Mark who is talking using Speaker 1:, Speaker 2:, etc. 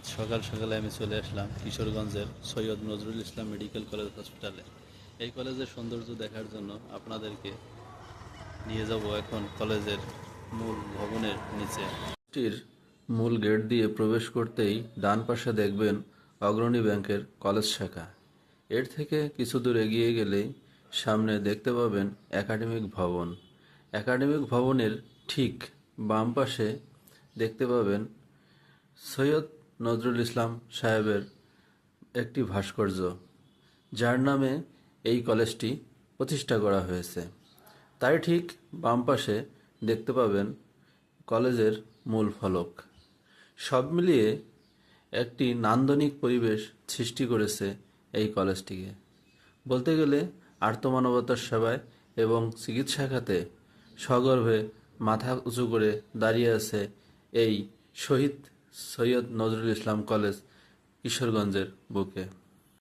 Speaker 1: আজ সকাল সকালে আমি চলে আসলাম কিশোরগঞ্জের সৈয়দ নজরুল ইসলাম মেডিকেল কলেজ হসপিটালে। এই কলেজের সৌন্দর্য দেখার জন্য আপনাদেরকে নিয়ে যাব এখন কলেজের মূল ভবনের নিচে। কলেজটির মূল গেট দিয়ে প্রবেশ করতেই ডান পাশে দেখবেন অগ্রণী ব্যাংকের কলেজ শাখা। এর থেকে কিছু দূর এগিয়ে গেলেই সামনে দেখতে পাবেন একাডেমিক ভবন। একাডেমিক ভবনের ঠিক বাম পাশে দেখতে পাবেন সৈয়দ নজরুল ইসলাম সাহেবের একটি ভাস্কর্য, যার নামে এই কলেজটি প্রতিষ্ঠা করা হয়েছে। তাই ঠিক বাম পাশে দেখতে পাবেন কলেজের মূল ফলক। সব মিলিয়ে একটি নান্দনিক পরিবেশ সৃষ্টি করেছে এই কলেজটিকে। বলতে গেলে আর্তমানবতার সেবায় এবং চিকিৎসা খাতে সগর্বে মাথা উঁচু করে দাঁড়িয়ে আছে এই শহীদ সৈয়দ নজরুল ইসলাম কলেজ কিশোরগঞ্জের বুকে।